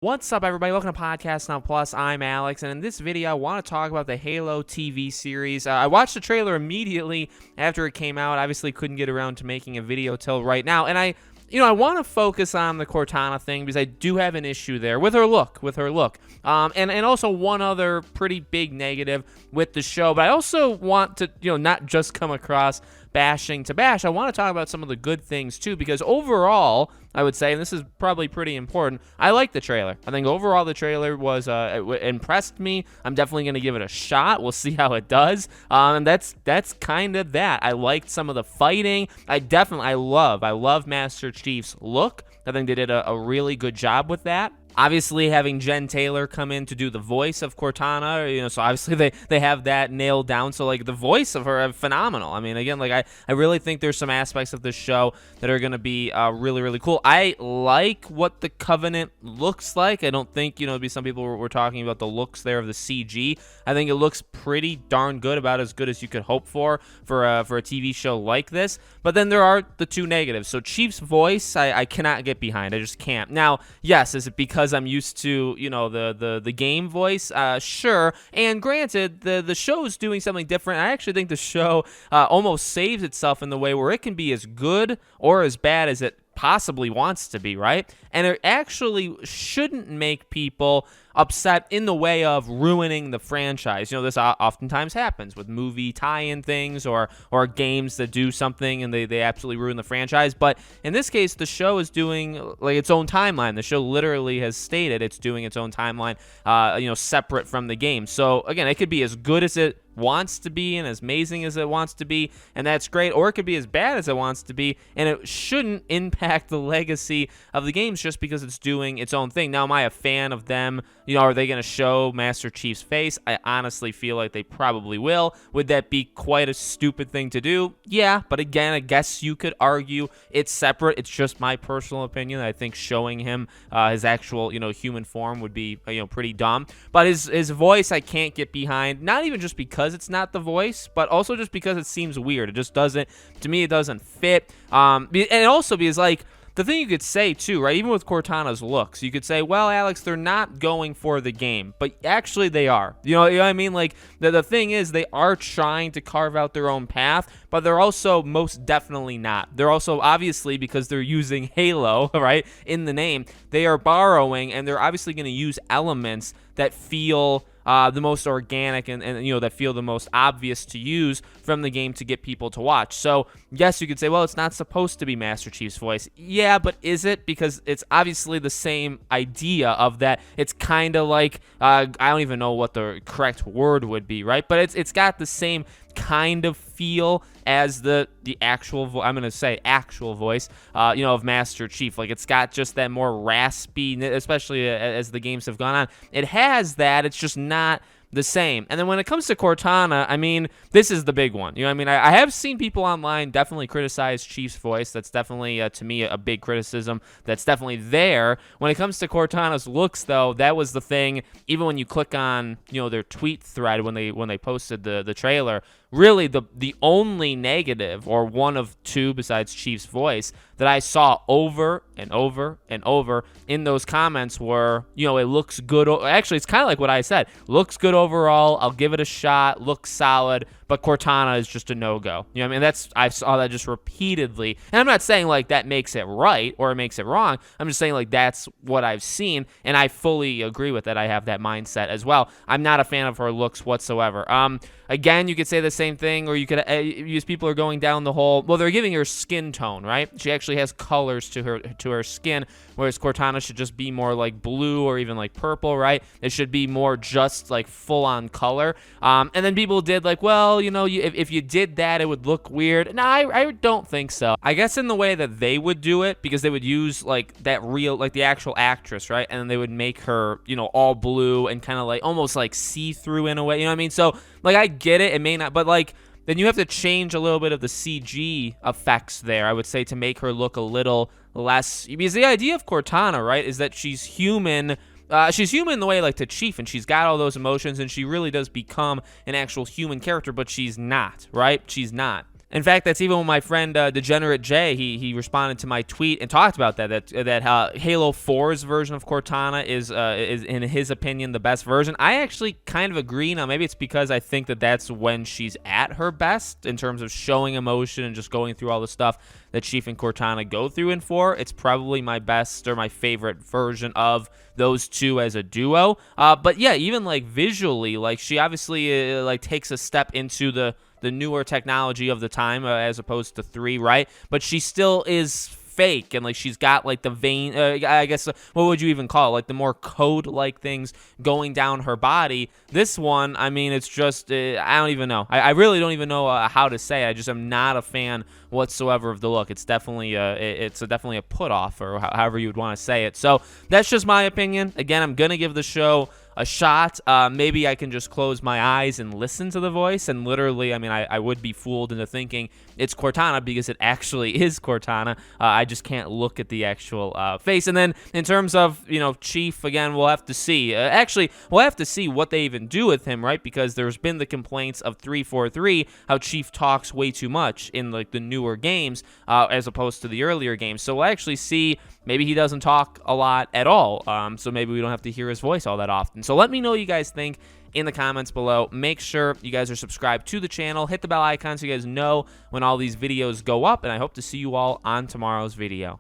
What's up, everybody? Welcome to Podcast Now Plus. I'm Alex, and in this video, I want to talk about the Halo TV series. I watched the trailer immediately after it came out. Obviously, couldn't get around to making a video till right now, and I want to focus on the Cortana thing because I do have an issue there with her look, and also one other pretty big negative with the show. But I also want to, not just come across bashing to bash. I want to talk about some of the good things too, because overall, I would say, and this is probably pretty important, I like the trailer. I think overall the trailer was impressed me. I'm definitely going to give it a shot. We'll see how it does. And that's kind of that. I liked some of the fighting. I love Master Chief's look. I think they did a really good job with that. Obviously, having Jen Taylor come in to do the voice of Cortana, so obviously they have that nailed down. So, the voice of her, phenomenal. I mean, again, I really think there's some aspects of this show that are going to be really, really cool. I like what the Covenant looks like. I don't think, maybe some people were talking about the looks there of the CG. I think it looks pretty darn good, about as good as you could hope for a TV show like this. But then there are the two negatives. So, Chief's voice, I cannot get behind. I just can't. Now, yes, is it because I'm used to, the game voice? Sure. And granted, the show's doing something different. I actually think the show almost saves itself in the way where it can be as good or as bad as it possibly wants to be, right? And it actually shouldn't make people upset in the way of ruining the franchise. This oftentimes happens with movie tie-in things or games that do something and they absolutely ruin the franchise. But in this case, the show is doing its own timeline. The show literally has stated it's doing its own timeline, separate from the game. So again, it could be as good as it wants to be and as amazing as it wants to be, and that's great, or it could be as bad as it wants to be, and it shouldn't impact the legacy of the games just because it's doing its own thing. Now, am I a fan of them? Are they going to show Master Chief's face? I honestly feel like they probably will. Would that be quite a stupid thing to do? Yeah, but again, I guess you could argue it's separate. It's just my personal opinion. I think showing him his actual, human form would be, pretty dumb. But his voice, I can't get behind. Not even just because it's not the voice, but also just because it seems weird. It just doesn't, to me, it doesn't fit. And also because, the thing you could say, too, right, even with Cortana's looks, you could say, well, Alex, they're not going for the game, but actually they are. You know what I mean? The thing is, they are trying to carve out their own path, but they're also most definitely not. They're also, obviously, because they're using Halo, right, in the name, they are borrowing, and they're obviously going to use elements that feel the most organic and that feel the most obvious to use from the game to get people to watch. So yes, you could say, well, it's not supposed to be Master Chief's voice. Yeah, but is it? Because it's obviously the same idea of that. It's kind of like I don't even know what the correct word would be, right? But it's got the same kind of feel as the actual I'm gonna say actual voice of Master Chief. It's got just that more raspy, especially as the games have gone on. It has that. It's just not the same. And then when it comes to Cortana, I mean, this is the big one. I have seen people online definitely criticize Chief's voice. That's definitely, to me, a big criticism that's definitely there. When it comes to Cortana's looks, though, that was the thing. Even when you click on, their tweet thread when they posted the trailer, really the only negative, or one of two besides Chief's voice, that I saw over and over and over in those comments were, it looks good. Actually, it's kind of like what I said. Looks good overall. I'll give it a shot. Looks solid. But Cortana is just a no-go. I saw that just repeatedly. And I'm not saying that makes it right or it makes it wrong. I'm just saying that's what I've seen, and I fully agree with that. I have that mindset as well. I'm not a fan of her looks whatsoever. Again, you could say the same thing, or you could use people are going down the whole, well, they're giving her skin tone, right? She actually has colors to her skin, whereas Cortana should just be more like blue or even like purple, right? It should be more just full-on color. And then people did well, if you did that, it would look weird. No, I don't think so. I guess in the way that they would do it, because they would use that real, the actual actress, right? And then they would make her, all blue and kind of almost see-through in a way. You know what I mean? So I get it. It may not, but then you have to change a little bit of the CG effects there, I would say, to make her look a little less. Because the idea of Cortana, right, is that she's human. She's human in the way to Chief, and she's got all those emotions, and she really does become an actual human character, but she's not, right? She's not. In fact, that's even when my friend Degenerate Jay he responded to my tweet and talked about that Halo 4's version of Cortana is in his opinion the best version. I actually kind of agree. Now maybe it's because I think that that's when she's at her best in terms of showing emotion and just going through all the stuff that Chief and Cortana go through in 4. It's probably my best or my favorite version of those two as a duo. But yeah, even like visually, like she obviously like takes a step into the newer technology of the time as opposed to 3, right? But she still is fake, and like she's got like the vein, I guess, what would you even call it? Like the more code-like things going down her body. This one, I mean, it's just, I don't even know. I really don't even know how to say it. I just am not a fan whatsoever of the look. It's definitely definitely a put-off, or however you would want to say it. So that's just my opinion. Again, I'm going to give the show a shot. Maybe I can just close my eyes and listen to the voice, and literally, I mean, I would be fooled into thinking it's Cortana because it actually is Cortana. I just can't look at the actual face. And then in terms of, you know, Chief, again, we'll have to see. Actually, we'll have to see what they even do with him, right? Because there's been the complaints of 343, how Chief talks way too much in like the newer games as opposed to the earlier games. So we'll actually see. Maybe he doesn't talk a lot at all, so maybe we don't have to hear his voice all that often. So let me know what you guys think in the comments below. Make sure you guys are subscribed to the channel. Hit the bell icon so you guys know when all these videos go up, and I hope to see you all on tomorrow's video.